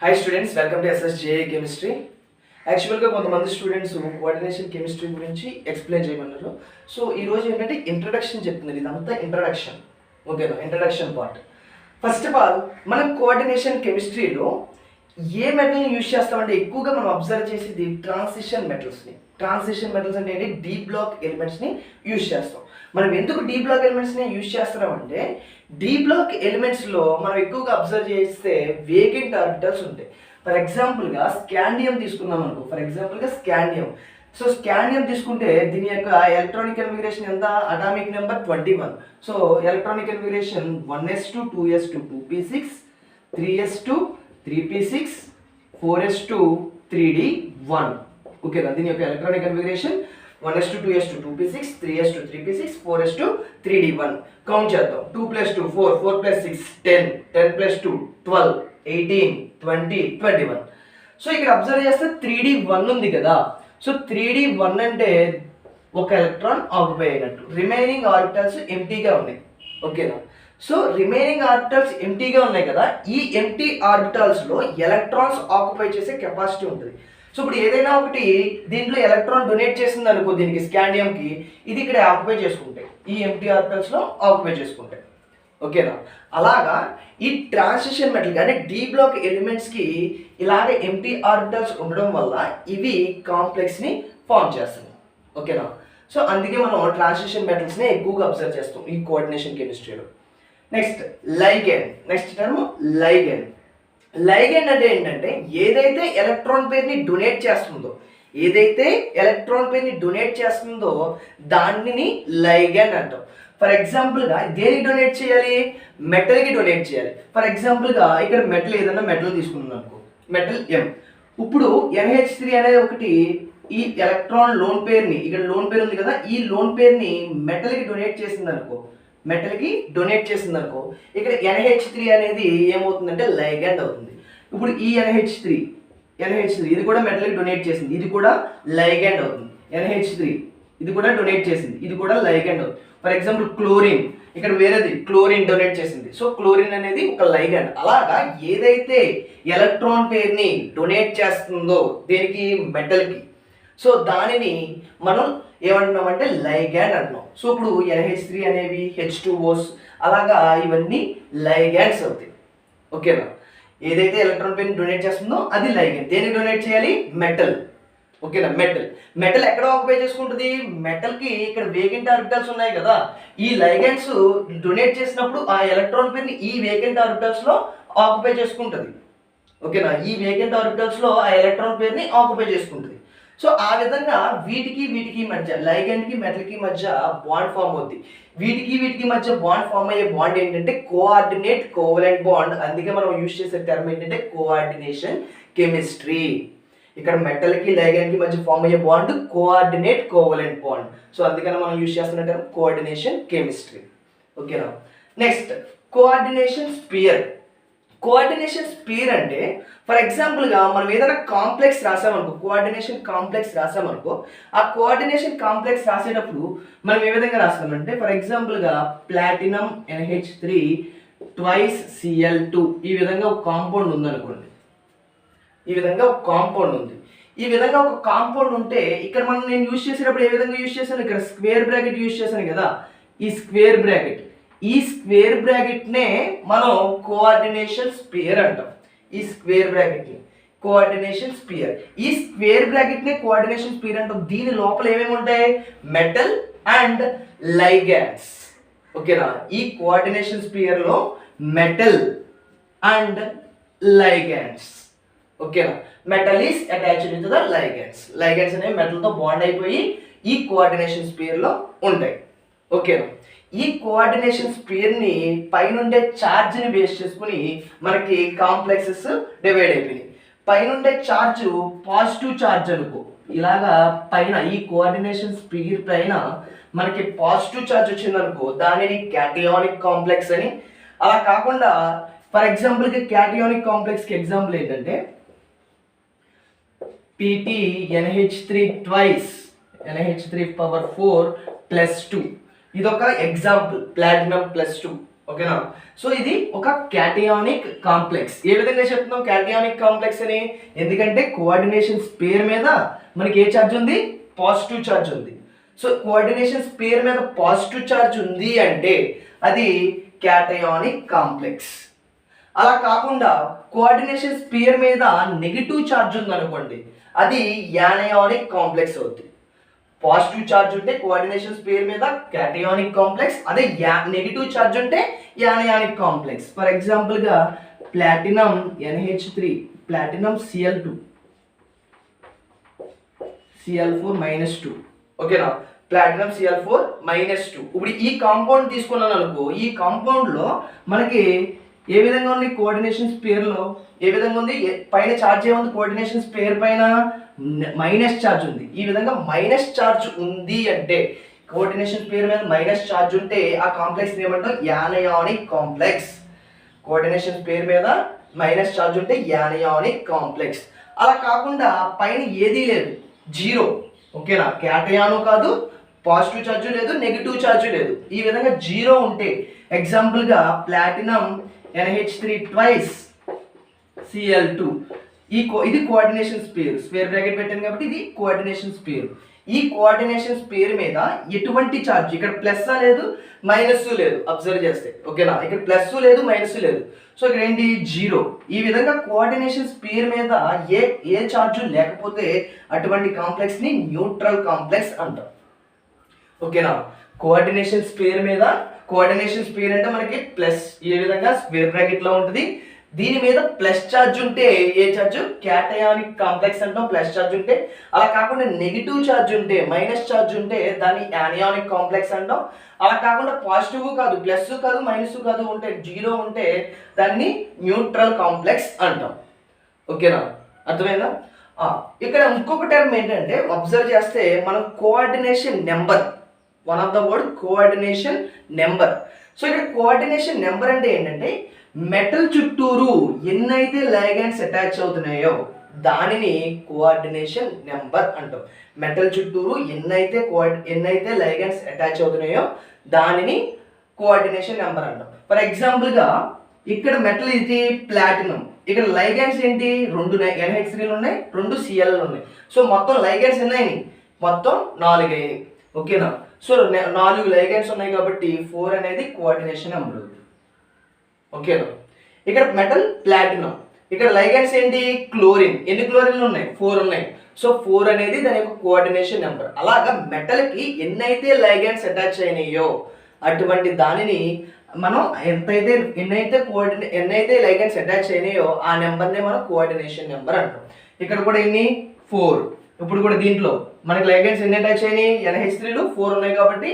Hi students, welcome to SSJ chemistry. యాక్చువల్గా కొంతమంది students coordination chemistry గురించి ఎక్స్ప్లెయిన్ చేయమన్నారు. సో ఈరోజు ఏంటంటే ఇంట్రడక్షన్ చెప్తున్నారు. ఇదంతా ఇంట్రడక్షన్, ఓకేనా? Introduction part. First of all మనం కోఆర్డినేషన్ కెమిస్ట్రీలో ఏ మెటల్ని యూజ్ చేస్తామంటే ఎక్కువగా మనం అబ్జర్వ్ చేసేది ట్రాన్సిషన్ మెటల్స్ని. ట్రాన్సిషన్ మెటల్స్ అంటే ఏంటి? డీ బ్లాక్ ఎలిమెంట్స్ని యూజ్ చేస్తాం. మనం ఎందుకు డీ బ్లాక్ ఎలిమెంట్స్ని యూజ్ చేస్తున్నామంటే డీ బ్లాక్ ఎలిమెంట్స్లో మనం ఎక్కువగా అబ్జర్వ్ చేస్తే వేకెంట్ ఆర్బిటల్స్ ఉంటాయి. ఫర్ ఎగ్జాంపుల్గా స్కాండియం తీసుకున్నాం అనుకో. స్కాండియం. సో స్కాండియం తీసుకుంటే దీని యొక్క ఎలక్ట్రానిక్ కన్ఫిగరేషన్ ఎంత? Atomic number 21. So electronic configuration 1s2 2s2 2p6 3s2 3p6 4s2 3d1. ఓకేనా? దీని యొక్క electronic configuration 1s2 2s2 2p6 3s2 3p6 4s2 3d1. Count చేద్దాం. 2 + 2 4 4 + 6 10 10 + 2 12 18 20 21. సో ఇక్కడ అబ్జర్వ్ చేస్తే 3d1 ఉంది కదా. సో 3d1 అంటే ఒక ఎలక్ట్రాన్ ఆక్యుపై అయినట్టు. రిమైనింగ్ ఆర్బిటల్స్ ఎంటీగా ఉన్నాయి. ఓకేనా? సో రిమైనింగ్ ఆర్బిటల్స్ ఎంటీగా ఉన్నాయి కదా. ఈ ఎంటీ ఆర్బిటల్స్లో ఎలక్ట్రాన్స్ ఆక్యుపై చేసే కెపాసిటీ ఉంటుంది. సో ఇప్పుడు ఏదైనా ఒకటి దీంట్లో ఎలక్ట్రాన్ డొనేట్ చేసింది అనుకో, దీనికి స్కాండియంకి, ఇది ఇక్కడ ఆక్యుపై చేసుకుంటాయి. ఈ ఎంటీ ఆర్బిటల్స్లో ఆక్యుపై చేసుకుంటాయి. ఓకేనా? అలాగా ఈ ట్రాన్సిషన్ మెటల్ అంటే డీ బ్లాక్ ఎలిమెంట్స్కి ఇలాగ ఎంటీ ఆర్బిటల్స్ ఉండడం వల్ల ఇవి కాంప్లెక్స్ని ఫామ్ చేస్తాయి. ఓకేనా? సో అందుకే మనం ట్రాన్సిషన్ మెటల్స్ని ఎక్కువగా అబ్జర్వ్ చేస్తాం ఈ కోఆర్డినేషన్ కెమిస్ట్రీలో. Next ligand. Next term ligand. Ligand అంటే ఏంటంటే ఏదైతే ఎలక్ట్రాన్ పేర్ని డొనేట్ చేస్తుందో దానిని లైగెండ్ అంటాం. ఫర్ ఎగ్జాంపుల్గా దేనికి డొనేట్ చేయాలి? మెటల్కి డొనేట్ చేయాలి. ఫర్ ఎగ్జాంపుల్గా ఇక్కడ మెటల్ ఏదైనా మెటల్ తీసుకున్నాం అనుకో, మెటల్ M. ఇప్పుడు NH3 అనేది ఒకటి ఈ ఎలక్ట్రాన్ లోన్ పేర్ని, ఇక్కడ లోన్ పేరు ఉంది కదా, ఈ లోన్ పేర్ని మెటల్కి డొనేట్ చేసింది అనుకో, ఇక్కడ NH3 అనేది ఏమవుతుందంటే లైగెండ్ అవుతుంది. ఇప్పుడు ఈ NH3 ఇది కూడా మెటల్కి డొనేట్ చేసింది, ఇది కూడా లైగెండ్ అవుతుంది. NH3 ఇది కూడా డొనేట్ చేసింది, ఇది కూడా లైగెండ్ అవుతుంది. ఫర్ ఎగ్జాంపుల్ క్లోరిన్, ఇక్కడ వేరేది క్లోరిన్ డొనేట్ చేసింది. సో క్లోరిన్ అనేది ఒక లైగెండ్. అలాగా ఏదైతే ఎలక్ట్రాన్ పేర్ని డొనేట్ చేస్తుందో దేనికి? మెటల్కి, సో దానిని మనం ఏమంటున్నామంటే లైగెండ్ అంటున్నాం. సో ఇప్పుడు NH3 అనేవి H2Os, అలాగా ఇవన్నీ లైగెండ్స్ అవుతాయి. ఓకేనా? ఏదైతే ఎలక్ట్రాన్ పేర్ని డొనేట్ చేస్తుందో అది లైగెండ్. దేనికి డొనేట్ చేయాలి? మెటల్. ఓకేనా? మెటల్ ఎక్కడ ఆక్యుపై చేసుకుంటుంది? మెటల్కి ఇక్కడ వేకెంట్ ఆర్బిటల్స్ ఉన్నాయి కదా, ఈ లైగెండ్స్ డొనేట్ చేసినప్పుడు ఆ ఎలక్ట్రాన్ పేర్ని ఈ వేకెంట్ ఆర్బిటల్స్లో ఆక్యుపై చేసుకుంటుంది. ఓకేనా? ఈ వేకెంట్ ఆర్బిటల్స్లో ఆ ఎలక్ట్రాన్ పేర్ని ఆక్యుపై చేసుకుంటుంది. సో ఆ విధంగా వీటికి మధ్య, లైగెండ్కి మెటల్కి మధ్య బాండ్ ఫామ్ అవుద్ది. వీటికి మధ్య బాండ్ ఫామ్ అయ్యే బాండ్ ఏంటంటే కోఆర్డినేట్ కోవలెంట్ బాండ్. అందుకే మనం యూజ్ చేసే టర్మ్ ఏంటంటే కోఆర్డినేషన్ కెమిస్ట్రీ. ఇక్కడ మెటల్కి లైగెండ్కి మధ్య ఫామ్ అయ్యే bond coordinate covalent bond. So అందుకని మనం యూజ్ చేస్తున్న టర్మ్ కోఆర్డినేషన్ కెమిస్ట్రీ. ఓకేనా? Next coordination sphere. Coordination sphere అంటే ఫర్ ఎగ్జాంపుల్గా మనం ఏదైనా కాంప్లెక్స్ రాసామనుకో, కోఆర్డినేషన్ కాంప్లెక్స్ రాసామనుకో, ఆ కోఆర్డినేషన్ కాంప్లెక్స్ రాసేటప్పుడు మనం ఏ విధంగా రాస్తామంటే ఫర్ ఎగ్జాంపుల్గా ప్లాటినం NH3 ట్వైస్ Cl2 ఈ విధంగా ఒక కాంపౌండ్ ఉందనుకోండి. ఈ విధంగా ఒక కాంపౌండ్ ఉంటే ఇక్కడ నేను యూజ్ చేసేటప్పుడు ఏ విధంగా యూజ్ చేశాను? ఇక్కడ స్క్వేర్ బ్రాకెట్ యూజ్ చేశాను కదా. ఈ స్క్వేర్ బ్రాకెట్నే మనం కోఆర్డినేషన్ స్పియర్ అంటాం. ఈ స్క్వేర్ బ్రాకెట్నే కోఆర్డినేషన్ స్పియర్ అంటాం. దీని లోపల ఏమేమి ఉంటాయి? Metal and ligands. ఓకేనా? ఈ కోఆర్డినేషన్ స్పియర్లో మెటల్ అండ్ లైగెండ్స్. ఓకేనా? Metal is attached with the ligands. Ligands అనేవి మెటల్తో బాండ్ అయిపోయి ఈ కోఆర్డినేషన్ స్పియర్లో ఉంటాయి. ఓకేనా? ఈ కోఆర్డినేషన్ స్పియర్ని పైనుండే ఛార్జ్ని బేస్ చేసుకుని మనకి కాంప్లెక్సెస్ డివైడ్ అయిపోయినాయి. పైనుండే ఛార్జ్ పాజిటివ్ ఛార్జ్ అనుకో, ఇలాగా పైన ఈ కోఆర్డినేషన్ స్పియర్ పైన మనకి పాజిటివ్ ఛార్జ్ వచ్చిందనుకో, దానిని క్యాటయానిక్ కాంప్లెక్స్ అని. అలా కాకుండా ఫర్ ఎగ్జాంపుల్కి క్యాటయానిక్ కాంప్లెక్స్కి ఎగ్జాంపుల్ ఏంటంటే PT NH3 twice NH3 power 4 + 2. ఇదొక ఎగ్జాంపుల్, ప్లాటినం +2. ఓకేనా. సో ఇది ఒక క్యాటయానిక్ కాంప్లెక్స్. ఏ విధంగా చెప్తున్నాం క్యాటయానిక్ కాంప్లెక్స్ అని? ఎందుకంటే కోఆర్డినేషన్ స్పేర్ మీద మనకి ఏ ఛార్జ్ ఉంది? పాజిటివ్ ఛార్జ్ ఉంది. సో కోఆర్డినేషన్ స్పేర్ మీద పాజిటివ్ ఛార్జ్ ఉంది అంటే అది క్యాటయానిక్ కాంప్లెక్స్. అలా కాకుండా కోఆర్డినేషన్ స్పేర్ మీద నెగిటివ్ ఛార్జ్ ఉంది అనుకోండి, అది యానయానిక్ కాంప్లెక్స్ అవుతుంది. పాజిటివ్ ఛార్జ్ ఉంటే కోఆర్డినేషన్ స్పేర్ మీద క్యాటయానిక్ కాంప్లెక్స్, అదే నెగిటివ్ ఛార్జ్ ఉంటే యానయానిక్ కాంప్లెక్స్. ఫర్ ఎగ్జాంపుల్గా platinum NH3, platinum Cl2, Cl4-2. ఓకేనా, ప్లాటినం Cl4-2. ఇప్పుడు ఈ కాంపౌండ్ తీసుకున్నాను అనుకో, ఈ కాంపౌండ్లో మనకి ఏ విధంగా ఉంది? కోఆర్డినేషన్ స్పేర్లో ఏ విధంగా ఉంది? పైన ఛార్జ్ ఏముంది? కోఆర్డినేషన్ స్పేర్ పైన మైనస్ ఛార్జ్ ఉంది. ఈ విధంగా మైనస్ ఛార్జ్ ఉంది అంటే, కోఆర్డినేషన్ స్పేర్ మీద మైనస్ ఛార్జ్ ఉంటే ఆ కాంప్లెక్స్ ఏమంటాం? యానయానిక్ కాంప్లెక్స్. కోఆర్డినేషన్ స్పేర్ మీద మైనస్ ఛార్జ్ ఉంటే యానయానిక్ కాంప్లెక్స్. అలా కాకుండా పైన ఏదీ లేదు, జీరో. ఓకేనా, క్యాటయాను కాదు, పాజిటివ్ ఛార్జ్ లేదు, నెగిటివ్ ఛార్జ్ లేదు, ఈ విధంగా జీరో ఉంటే, ఎగ్జాంపుల్గా ప్లాటినం NH3 ట్వైస్ Cl2, ఇది కోఆర్డినేషన్ స్పేర్. స్పేర్ బ్రాకెట్ పెట్టాను కాబట్టి ఇది కోఆర్డినేషన్ స్పేర్. ఈ కోఆర్డినేషన్ స్పేర్ మీద ఎటువంటి ఛార్జ్, ఇక్కడ ప్లస్ లేదు మైనస్ లేదు, అబ్జర్వ్ చేస్తే. ఓకేనా, ఇక్కడ ప్లస్ లేదు మైనస్ లేదు, సో ఇక్కడ ఏంటి? జీరో. ఈ విధంగా కోఆర్డినేషన్ స్పేర్ మీద ఏ ఛార్జ్ లేకపోతే అటువంటి కాంప్లెక్స్ ని న్యూట్రల్ కాంప్లెక్స్ అంటాం. ఓకేనా, కోఆర్డినేషన్ స్పేర్ మీద, కోఆర్డినేషన్ స్పేర్ అంటే మనకి ప్లస్, ఏ విధంగా స్క్వేర్ బ్రాకెట్ లో ఉంటుంది, దీని మీద ప్లస్ ఛార్జ్ ఉంటే ఏ ఛార్జ్? క్యాటయానిక్ కాంప్లెక్స్ అంటాం, ప్లస్ ఛార్జ్ ఉంటే. అలా కాకుండా నెగిటివ్ ఛార్జ్ ఉంటే, మైనస్ ఛార్జ్ ఉంటే దాన్ని యానియానిక్ కాంప్లెక్స్ అంటాం. అలా కాకుండా పాజిటివ్ కాదు, ప్లస్ కాదు, మైనస్ కాదు ఉంటే, జీరో ఉంటే దాన్ని న్యూట్రల్ కాంప్లెక్స్ అంటాం. ఓకేనా, అర్థమైందా? ఇక్కడ ఇంకొక టర్మ్ ఏంటంటే, అబ్జర్వ్ చేస్తే మనం coordination number, one of the word coordination number. So ఇక్కడ కోఆర్డినేషన్ నెంబర్ అంటే ఏంటంటే, మెటల్ చుట్టూరు ఎన్నైతే లైగాండ్స్ అటాచ్ అవుతున్నాయో దానిని కోఆర్డినేషన్ నెంబర్ అంటాం. మెటల్ చుట్టూరు ఎన్నైతే లైగాండ్స్ అటాచ్ అవుతున్నాయో దానిని కోఆర్డినేషన్ నెంబర్ అంటాం. ఫర్ ఎగ్జాంపుల్గా ఇక్కడ మెటల్ ఇది ప్లాటినం, ఇక్కడ లైగాండ్స్ ఏంటి? 2 NH3 ఉన్నాయి, 2 Cl ఉన్నాయి. సో మొత్తం లైగాండ్స్ ఎన్ని అయినాయి? మొత్తం 4 అయినాయి. ఓకేనా, సో 4 లైగాండ్స్ ఉన్నాయి కాబట్టి 4 అనేది కోఆర్డినేషన్ నెంబర్. ఓకేనా, ఇక్కడ మెటల్ ప్లాటినం, ఇక్కడ లైగాండ్స్ ఏంటి? క్లోరిన్. ఎన్ని క్లోరిన్లు ఉన్నాయి? 4 ఉన్నాయి. సో 4 అనేది దాని యొక్క కోఆర్డినేషన్ నెంబర్. అలాగా మెటల్కి ఎన్నైతే లైగాండ్స్ అటాచ్ అయినాయో అటువంటి దానిని మనం ఎన్నైతే లైగాండ్స్ అటాచ్ అయినాయో ఆ నెంబర్నే మనం కోఆర్డినేషన్ నెంబర్ అంటాం. ఇక్కడ కూడా ఎన్ని? 4. ఇప్పుడు కూడా దీంట్లో మనకి లైగాండ్స్ ఎన్ని అటాచ్ అయినాయి? NH3లు 4 ఉన్నాయి కాబట్టి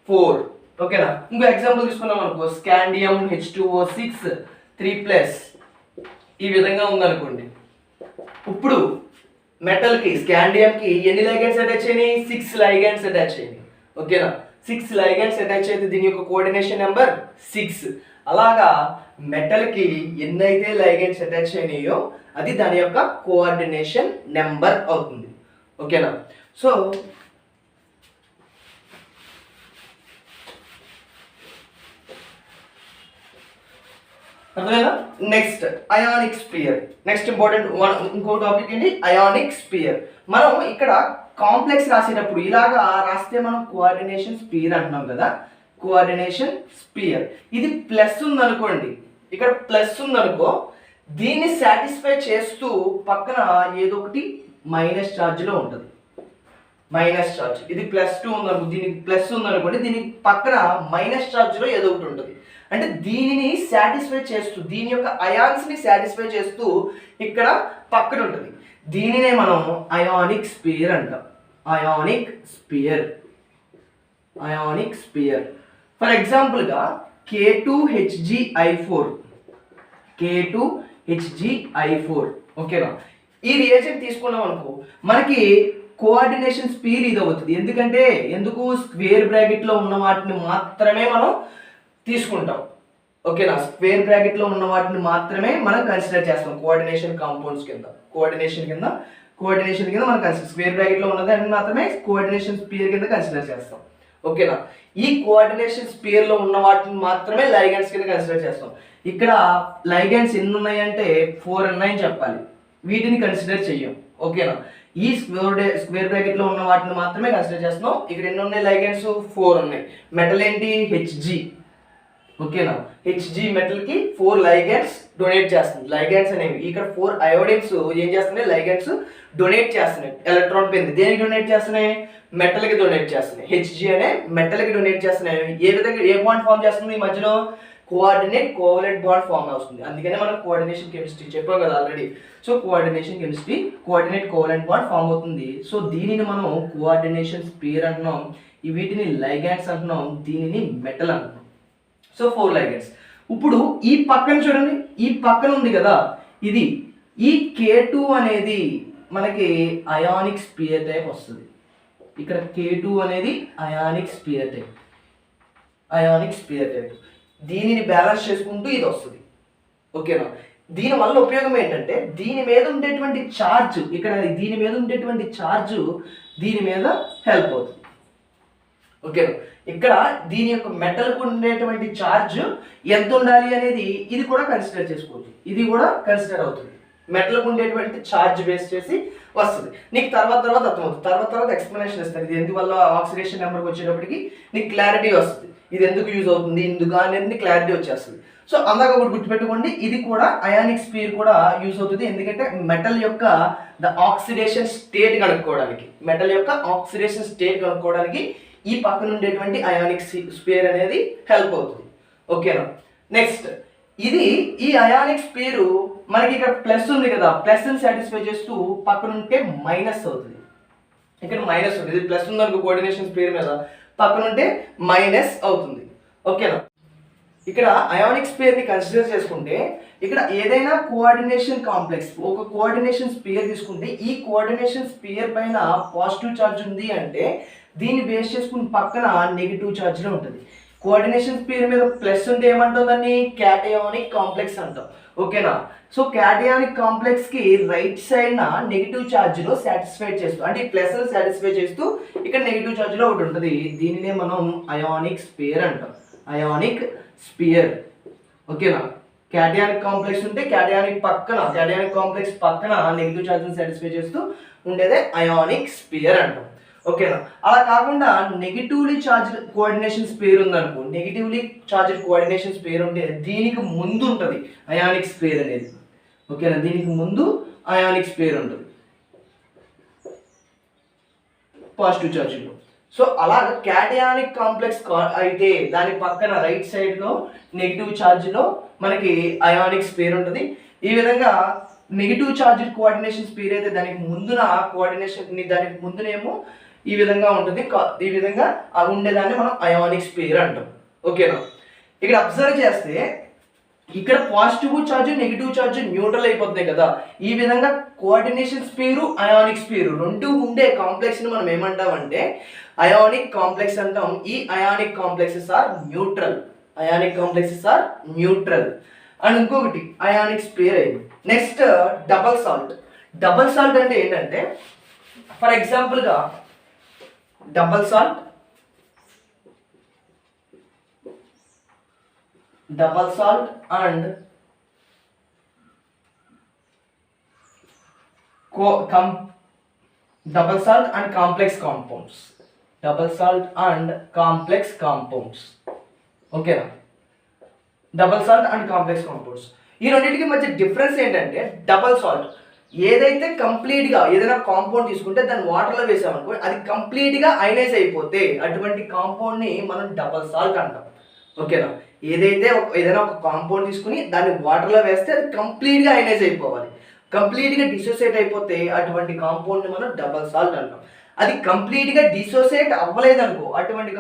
4. ఓకేనా, ఇంకో ఎగ్జాంపుల్ తీసుకున్నాం అనుకో, స్కాండియం H2O6 3+, ఈ విధంగా ఉందనుకోండి. ఇప్పుడు మెటల్కి, స్కాండియంకి ఎన్ని లైగాండ్స్ అటాచ్ అయినాయి? 6 లైగాండ్స్ అటాచ్ అయినాయి. ఓకేనా, 6 లైగాండ్స్ అటాచ్ అయితే దీని యొక్క కోఆర్డినేషన్ నెంబర్ 6. అలాగా మెటల్కి ఎన్నైతే లైగాండ్స్ అటాచ్ అయినాయో అది దాని యొక్క కోఆర్డినేషన్ నెంబర్ అవుతుంది. ఓకేనా, సో అర్థమైనా? Next ionic sphere. Next important ఇంకో టాపిక్ ఏంటి? Ionic sphere. మనం ఇక్కడ కాంప్లెక్స్ రాసేటప్పుడు ఇలాగా రాస్తే మనం కోఆర్డినేషన్ స్పియర్ అంటున్నాం కదా, కోఆర్డినేషన్ స్పియర్. ఇది ప్లస్ ఉందనుకోండి, ఇక్కడ ప్లస్ ఉందనుకో, దీన్ని సాటిస్ఫై చేస్తూ పక్కన ఏదో ఒకటి మైనస్ ఛార్జ్లో ఉంటుంది. మైనస్ ఛార్జ్, ఇది +2 ఉందనుకో, దీనికి ప్లస్ ఉందనుకోండి, దీనికి పక్కన మైనస్ ఛార్జ్లో ఏదో ఒకటి ఉంటుంది. అంటే దీనిని సాటిస్ఫై చేస్తూ, దీని యొక్క అయాన్స్ని సాటిస్ఫై చేస్తూ ఇక్కడ పక్కన ఉంటుంది. దీనినే మనం అయానిక్ స్పియర్ అంటాం. Ionic sphere, ionic sphere. For ఎగ్జాంపుల్గా K2HgI4, K2HgI4. ఓకేనా, ఈ రియేజెంట్ తీసుకున్నాం అనుకో, మనకి కోఆర్డినేషన్ స్పియర్ ఇది అవుతుంది. ఎందుకు స్క్వేర్ బ్రాకెట్లో ఉన్న వాటిని మాత్రమే మనం తీసుకుంటాం. ఓకేనా, స్క్వేర్ బ్రాకెట్లో ఉన్న వాటిని మాత్రమే మనం కన్సిడర్ చేస్తాం కోఆర్డినేషన్ కాంపౌండ్స్ కింద. కోఆర్డినేషన్ కింద మనం స్క్వేర్ బ్రాకెట్లో ఉన్నదాన్ని మాత్రమే కోఆర్డినేషన్ స్పియర్ కింద కన్సిడర్ చేస్తాం. ఓకేనా. ఈ కోఆర్డినేషన్ స్పియర్ లో ఉన్న వాటిని మాత్రమే లైగండ్స్ కింద కన్సిడర్ చేస్తాం. ఇక్కడ లైగండ్స్ ఎన్ని ఉన్నాయంటే 4 ఉన్నాయని చెప్పాలి, వీటిని కన్సిడర్ చెయ్యం. ఓకేనా. ఈ స్క్వేర్ బ్రాకెట్ లో ఉన్న వాటిని మాత్రమే కన్సిడర్ చేస్తున్నాం. ఇక్కడ ఎన్ని ఉన్నాయి లైగండ్స్? 4 ఉన్నాయి. మెటల్ ఏంటి? Hg. ఓకేనా. Hg మెటల్ కి 4 లైగండ్స్ డొనేట్ చేస్తుంది. లైగండ్స్ అనేవి ఇక్కడ 4 అయోడిన్స్ ఏం చేస్తున్నాయి? లైగండ్స్ డొనేట్ చేస్తున్నాయి. ఎలక్ట్రాన్ పెన్ దేనికి డొనేట్ చేస్తున్నాయి? మెటల్ కి డొనేట్ చేస్తున్నాయి. Hg అనే మెటల్ కి డొనేట్ చేస్తున్నాయి. ఏ విధంగా ఏ బాండ్ ఫామ్ చేస్తుంది? ఈ మధ్యలో కోఆర్డినేట్ కోవలెంట్ బాండ్ ఫామ్ అవుతుంది. అందుకనే మనం కోఆర్డినేషన్ కెమిస్ట్రీ చెప్పాం కదా already. So coordination chemistry coordinate covalent bond form అవుతుంది. సో దీనిని మనం కోఆర్డినేషన్ స్పియర్ అంటున్నాం, వీటిని లైగండ్స్ అంటున్నాం, దీనిని మెటల్ అంటున్నాం. సో 4 లైగండ్స్. ఇప్పుడు ఈ పక్కన చూడండి, ఈ పక్కన ఉంది కదా ఇది, ఈ K2 అనేది మనకి అయానిక్ స్పియర్ టైప్ వస్తుంది. ఇక్కడ K2 అనేది ionic sphere type, ionic sphere type. దీనిని బ్యాలెన్స్ చేసుకుంటూ ఇది వస్తుంది. ఓకేనా. దీని వల్ల ఉపయోగం ఏంటంటే దీని మీద ఉండేటువంటి ఛార్జ్, ఇక్కడ దీని మీద ఉండేటువంటి ఛార్జ్ దీని మీద హెల్ప్ అవుతుంది. ఓకేనా. ఇక్కడ దీని యొక్క మెటల్కు ఉండేటువంటి ఛార్జ్ ఎంత ఉండాలి అనేది ఇది కూడా కన్సిడర్ చేసుకోవచ్చు, ఇది కూడా కన్సిడర్ అవుతుంది. మెటల్కు ఉండేటువంటి ఛార్జ్ బేస్ చేసి వస్తుంది. నీకు తర్వాత అర్థమవుతుంది, తర్వాత ఎక్స్ప్లెనేషన్ ఇస్తాను. ఇది ఎందువల్ల ఆక్సిడేషన్ నెంబర్కి వచ్చేటప్పటికి నీకు క్లారిటీ వస్తుంది, ఇది ఎందుకు యూజ్ అవుతుంది, ఎందుకు అనేది క్లారిటీ వచ్చేస్తుంది. సో అందాక ఒకటి గుర్తుపెట్టుకోండి, ఇది కూడా అయానిక్ స్పియర్ కూడా యూజ్ అవుతుంది. ఎందుకంటే మెటల్ యొక్క ఆక్సిడేషన్ స్టేట్ కనుక్కోవడానికి, మెటల్ యొక్క ఆక్సిడేషన్ స్టేట్ కనుక్కోవడానికి ఈ పక్కన ఉండేటువంటి అయానిక్ స్పియర్ అనేది హెల్ప్ అవుతుంది. ఓకేనా. నెక్స్ట్ ఇది ఈ అయానిక్ స్పియర్ మనకి ఇక్కడ ప్లస్ ఉంది కదా, ప్లస్ ని సాటిస్ఫై చేస్తూ పక్కన ఉంటే మైనస్ అవుతుంది. ఇక్కడ మైనస్ ఉంది, ఇది ప్లస్ ఉంది అనుకో కోఆర్డినేషన్ స్పియర్ మీద, పక్కన ఉంటే మైనస్ అవుతుంది. ఓకేనా. ఇక్కడ అయానిక్ స్పియర్ ని కన్సిడర్ చేసుకుంటే ఇక్కడ ఏదైనా కోఆర్డినేషన్ కాంప్లెక్స్, ఒక కోఆర్డినేషన్ స్పియర్ తీసుకుంటే ఈ కోఆర్డినేషన్ స్పియర్ పైన పాజిటివ్ ఛార్జ్ ఉంది అంటే దీన్ని బేస్ చేసుకుని పక్కన నెగిటివ్ ఛార్జ్లో ఉంటుంది. కోఆర్డినేషన్ స్పియర్ మీద ప్లస్ ఉంటే ఏమంటాం? దాన్ని క్యాటయానిక్ కాంప్లెక్స్ అంటాం. ఓకేనా. సో క్యాటయానిక్ కాంప్లెక్స్ కి రైట్ సైడ్ నా నెగిటివ్ ఛార్జ్ లో సాటిస్ఫై చేస్తూ, అంటే ప్లస్ ని సాటిస్ఫై చేస్తూ ఇక్కడ నెగిటివ్ ఛార్జ్ లో ఒకటి ఉంటుంది. దీనినే మనం అయానిక్ స్పియర్ అంటాం, అయానిక్ స్పియర్. ఓకేనా. క్యాటయానిక్ కాంప్లెక్స్ ఉంటే క్యాటయానిక్ కాంప్లెక్స్ పక్కన నెగిటివ్ ఛార్జ్ ని సాటిస్ఫై చేస్తూ ఉండేదే అయానిక్ స్పియర్ అంటాం. ఓకేనా. అలా కాకుండా నెగిటివ్లీ చార్జ్డ్ కోఆర్డినేషన్ స్పియర్ ఉందనుకో, నెగిటివ్లీ చార్జ్డ్ కోఆర్డినేషన్ స్పియర్ ఉంటే దీనికి ముందు ఉంటుంది అయానిక్ స్పియర్ అనేది. ఓకేనా. దీనికి ముందు అయానిక్ స్పియర్ ఉంటుంది పాజిటివ్ ఛార్జ్లో. సో అలా క్యాటయానిక్ కాంప్లెక్స్ అయితే దాని పక్కన రైట్ సైడ్లో నెగిటివ్ ఛార్జ్లో మనకి అయానిక్ స్పియర్ ఉంటుంది. ఈ విధంగా నెగిటివ్ ఛార్జ్ కోఆర్డినేషన్ స్పియర్ అయితే దానికి ముందున కోఆర్డినేషన్, దానికి ముందునేమో ఈ విధంగా ఉంటుంది, ఈ విధంగా ఉండేదాన్ని మనం అయానిక్ స్పియర్ అంటాం. ఓకేనా. ఇక్కడ అబ్జర్వ్ చేస్తే ఇక్కడ positive charge negative charge neutral అయిపోతున్నాయి కదా. ఈ విధంగా కోఆర్డినేషన్ స్పియర్ అయానిక్ స్పియర్ రెండు ఉండే కాంప్లెక్స్ ని మనం ఏమంటామంటే అయానిక్ కాంప్లెక్స్ అంటాం. ఈ ionic complexes are neutral, ionic complexes are neutral. And ఇంకొకటి అయానిక్ స్పియర్ అయింది. Next double salt. Double salt అంటే ఏంటంటే ఫర్ ఎగ్జాంపుల్గా double salt and complex compounds, ఓకేనా. Double salt and complex compounds, ఈ రెండింటికి మధ్య డిఫరెన్స్ ఏంటంటే డబల్ సాల్ట్ ఏదైతే కంప్లీట్గా ఏదైనా కాంపౌండ్ తీసుకుంటే దాన్ని వాటర్లో వేసామనుకో అది కంప్లీట్గా అయనైజ్ అయిపోతే అటువంటి కాంపౌండ్ని మనం డబల్ సాల్ట్ అంటాం. ఓకేనా. ఏదైనా ఒక కాంపౌండ్ తీసుకుని దాన్ని వాటర్లో వేస్తే అది కంప్లీట్గా అయనైజ్ అయిపోవాలి, కంప్లీట్గా డిసోసియేట్ అయిపోతే అటువంటి కాంపౌండ్ని మనం డబల్ సాల్ట్ అంటాం. అది కంప్లీట్గా డిసోసియేట్ అవ్వలేదనుకో అటువంటి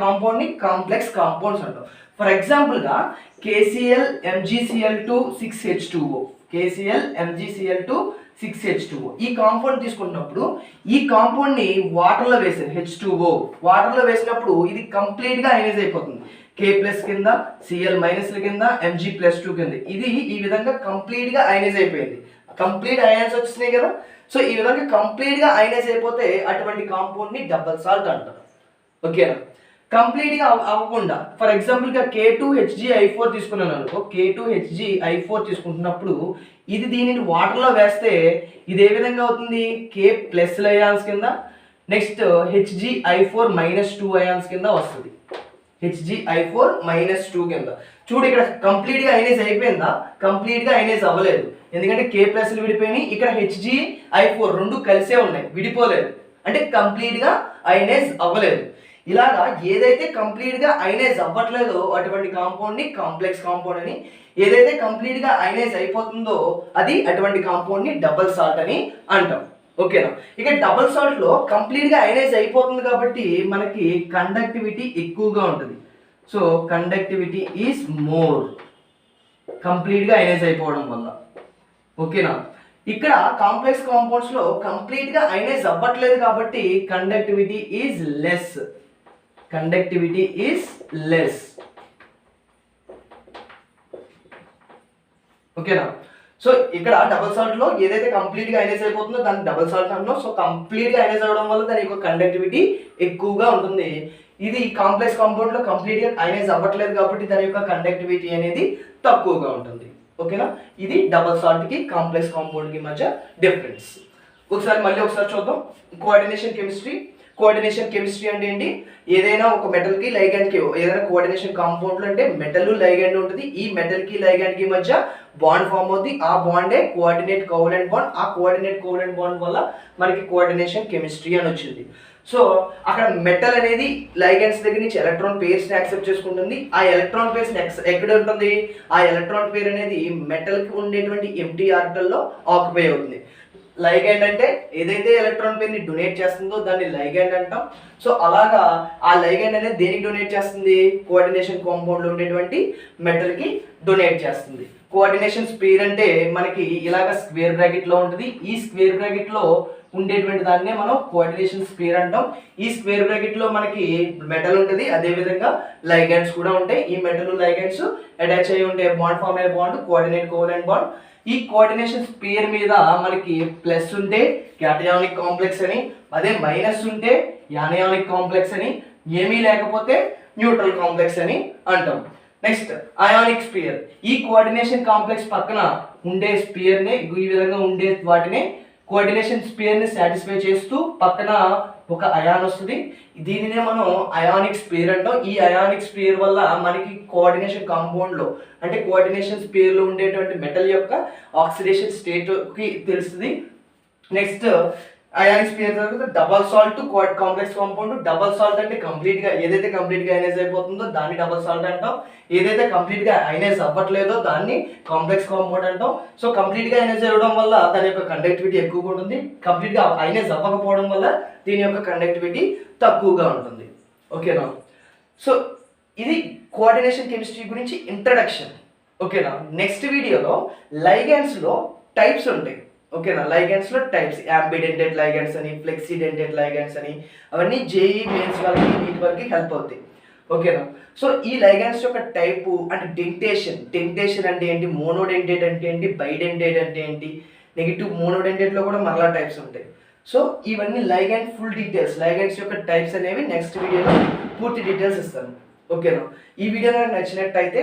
కాంపౌండ్ని కాంప్లెక్స్ కాంపౌండ్స్ అంటాం. ఫర్ ఎగ్జాంపుల్గా KCl MgCl2 6H2O, KCl MgCl2 6H2O ఈ కాంపౌండ్ తీసుకున్నప్పుడు ఈ కాంపౌండ్ని వాటర్లో వేసారు, H2O వాటర్లో వేసినప్పుడు ఇది కంప్లీట్గా అయనైజ్ అయిపోతుంది. K+ కింద, Cl- కింద, Mg+2 కింద, ఇది ఈ విధంగా కంప్లీట్గా అయనైజ్ అయిపోయింది. కంప్లీట్ అయాన్స్ వచ్చినాయి కదా. సో ఈ విధంగా కంప్లీట్గా అయనైజ్ అయిపోతే అటువంటి కాంపౌండ్ని డబల్ సాల్ట్ అంటారు. ఓకేనా. కంప్లీట్గా అవ్వకుండా ఫర్ ఎగ్జాంపుల్గా K2HgI4 తీసుకున్నాను అనుకో, K2HgI4 తీసుకుంటున్నప్పుడు ఇది దీనిని వాటర్లో వేస్తే ఇది ఏ విధంగా అవుతుంది, K+ అయాన్స్ కింద, నెక్స్ట్ HgI4-2 అయాన్స్ కింద వస్తుంది. HgI4-2 కింద. చూడు ఇక్కడ కంప్లీట్గా అయనైజ్ అయిపోయిందా, కంప్లీట్గా అయనైజ్ అవ్వలేదు. ఎందుకంటే K+ విడిపోయినాయి, ఇక్కడ HgI4 రెండు కలిసే ఉన్నాయి, విడిపోలేదు, అంటే కంప్లీట్గా అయనైజ్ అవ్వలేదు. ఇలాగా ఏదైతే కంప్లీట్గా అయనైజ్ అవ్వట్లేదో అటువంటి కాంపౌండ్ని కాంప్లెక్స్ కాంపౌండ్ అని, ఏదైతే కంప్లీట్గా అయనైజ్ అయిపోతుందో అది అటువంటి కాంపౌండ్ని డబుల్ సాల్ట్ అని అంటాం. ఓకేనా. ఇక డబుల్ సాల్ట్లో కంప్లీట్గా అయనైజ్ అయిపోతుంది కాబట్టి మనకి కండక్టివిటీ ఎక్కువగా ఉంటుంది. సో కండక్టివిటీ ఈజ్ మోర్, కంప్లీట్గా అయనైజ్ అయిపోవడం వల్ల. ఓకేనా. ఇక్కడ కాంప్లెక్స్ కాంపౌండ్స్లో కంప్లీట్గా అయనైజ్ అవ్వట్లేదు కాబట్టి conductivity is less, conductivity is less. ఓకేనా. సో ఇక్కడ డబుల్ సాల్ట్లో ఏదైతే కంప్లీట్గా అయనైజ్ అయిపోతుందో దాన్ని డబుల్ సాల్ట్ అంటున్నాం. సో కంప్లీట్గా అయనైజ్ అవ్వడం వల్ల దాని యొక్క కండక్టివిటీ ఎక్కువగా ఉంటుంది. ఇది కాంప్లెక్స్ కాంపౌండ్లో కంప్లీట్గా అయనైజ్ అవ్వట్లేదు కాబట్టి దాని యొక్క కండక్టివిటీ అనేది తక్కువగా ఉంటుంది. ఓకేనా. ఇది డబుల్ సాల్ట్కి కాంప్లెక్స్ కాంపౌండ్కి మధ్య డిఫరెన్స్. మళ్ళీ ఒకసారి చూద్దాం. Coordination chemistry. కోఆర్డినేషన్ కెమిస్ట్రీ అంటే ఏంటి, ఏదైనా ఒక మెటల్కి లైగాండ్కి, ఏదైనా కోఆర్డినేషన్ కాంపౌండ్లో అంటే మెటల్ లైగాండ్ ఉంటుంది, ఈ మెటల్కి లైగాండ్కి మధ్య బాండ్ ఫామ్ అవుతుంది, ఆ బాండే కోఆర్డినేట్ కోవలెంట్ బాండ్, ఆ కోఆర్డినేట్ కోవలెంట్ బాండ్ వల్ల మనకి కోఆర్డినేషన్ కెమిస్ట్రీ అని వచ్చింది. సో అక్కడ మెటల్ అనేది లైగెండ్స్ దగ్గర నుంచి ఎలక్ట్రాన్ పేర్స్ని యాక్సెప్ట్ చేసుకుంటుంది, ఆ ఎలక్ట్రాన్ పేర్స్ ఎక్కడ ఉంటుంది, ఆ ఎలక్ట్రాన్ పేర్ అనేది మెటల్కి ఉండేటువంటి ఎంటీ ఆర్బిటల్లో ఆక్యుపై అవుతుంది. లైగెండ్ అంటే ఏదైతే ఎలక్ట్రాన్ పేర్ని డొనేట్ చేస్తుందో దాన్ని లైగెండ్ అంటాం. సో అలాగా ఆ లైగెండ్ అనేది దేనికి డొనేట్ చేస్తుంది, కోఆర్డినేషన్ కాంపౌండ్లో ఉండేటువంటి మెటల్కి డొనేట్ చేస్తుంది. కోఆర్డినేషన్ స్పేర్ అంటే మనకి ఇలాగ స్క్వేర్ బ్రాకెట్లో ఉంటుంది, ఈ స్క్వేర్ బ్రాకెట్లో ఉండేటువంటి దాన్నే మనం కోఆర్డినేషన్ స్పేర్ అంటాం. ఈ స్క్వేర్ బ్రాకెట్లో మనకి మెటల్ ఉంటుంది, అదేవిధంగా లైగెండ్స్ కూడా ఉంటాయి. ఈ మెటల్ లైగెండ్స్ అటాచ్ అయ్యి ఉండే బాండ్ ఫామ్ అయ్యే బాండ్ కోఆర్డినేట్ కోవలెంట్ బాండ్. ఈ కోఆర్డినేషన్ స్పేర్ మీద మనకి ప్లస్ ఉంటే క్యాటయానిక్ కాంప్లెక్స్ అని, అదే మైనస్ ఉంటే యానయానిక్ కాంప్లెక్స్ అని, ఏమీ లేకపోతే న్యూట్రల్ కాంప్లెక్స్ అని అంటాం. Next ionic sphere. ఈ కోఆర్డినేషన్ కాంప్లెక్స్ పక్కన ఉండే స్పియర్ని, ఈ విధంగా ఉండే వాటిని కోఆర్డినేషన్ స్పియర్ని సాటిస్ఫై చేస్తూ పక్కన ఒక అయాన్ వస్తుంది, దీనినే మనం అయానిక్ స్పియర్ అంటాం. ఈ అయానిక్ స్పియర్ వల్ల మనకి కోఆర్డినేషన్ కాంపౌండ్లో అంటే కోఆర్డినేషన్ స్పియర్లో ఉండేటువంటి మెటల్ యొక్క ఆక్సిడేషన్ స్టేట్కి తెలుస్తుంది. నెక్స్ట్ అయానిక్ స్పియర్ తర్వాత double salt complex compound. Double salt అంటే కంప్లీట్గా ఏదైతే కంప్లీట్గా అయనైజ్ అయిపోతుందో దాన్ని డబల్ సాల్ట్ అంటాం, ఏదైతే కంప్లీట్గా అయనైజ్ అవ్వట్లేదో దాన్ని కాంప్లెక్స్ కాంపౌండ్ అంటాం. సో కంప్లీట్గా అయనైజ్ అవ్వడం వల్ల దాని యొక్క కండక్టివిటీ ఎక్కువగా ఉంటుంది, కంప్లీట్గా అయనైజ్ అవ్వకపోవడం వల్ల దీని యొక్క కండక్టివిటీ తక్కువగా ఉంటుంది. ఓకేనా. సో ఇది కోఆర్డినేషన్ కెమిస్ట్రీ గురించి ఇంట్రడక్షన్. ఓకేనా. నెక్స్ట్ వీడియోలో లైగెండ్స్లో టైప్స్ ఉంటాయి. ఓకేనా. లైగెండ్స్లో టైప్స్, యాంబిడెంటెడ్ లైగెండ్స్ అని, ఫ్లెక్సిడెంటెడ్ లైగెండ్స్ అని, అవన్నీ జేఈ మెయిన్స్ వాళ్ళకి వీటి వరకు హెల్ప్ అవుతాయి. ఓకేనా. సో ఈ లైగెండ్స్ యొక్క టైపు అంటే డెంటేషన్ అంటే ఏంటి, మోనోడెంటేట్ అంటే ఏంటి, బైడెంటేట్ అంటే ఏంటి, నెగిటివ్ మోనోడెంటేట్లో కూడా మరలా టైప్స్ ఉంటాయి. సో ఇవన్నీ లైగెండ్ ఫుల్ డీటెయిల్స్, లైగెండ్స్ యొక్క టైప్స్ అనేవి నెక్స్ట్ వీడియోలో పూర్తి డీటెయిల్స్ ఇస్తాను. ఓకేనా. ఈ వీడియో నాకు నచ్చినట్టయితే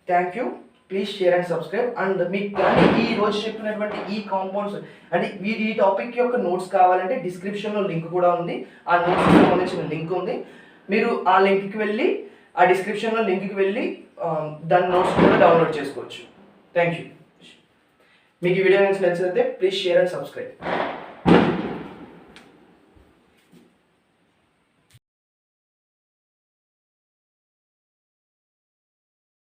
thank you, please share and subscribe. And మీకు కానీ ఈ రోజు చెప్పినటువంటి ఈ కాంపౌండ్స్ అంటే ఈ టాపిక్ యొక్క నోట్స్ కావాలంటే డిస్క్రిప్షన్లో లింక్ కూడా ఉంది, ఆ నోట్స్కి సంబంధించిన లింక్ ఉంది, మీరు ఆ లింక్కి వెళ్ళి ఆ డిస్క్రిప్షన్లో లింక్కి వెళ్ళి దాని నోట్స్ కూడా డౌన్లోడ్ చేసుకోవచ్చు. Thank you. మీకు ఈ వీడియో నచ్చినట్లయితే ప్లీజ్ షేర్ అండ్ సబ్స్క్రైబ్.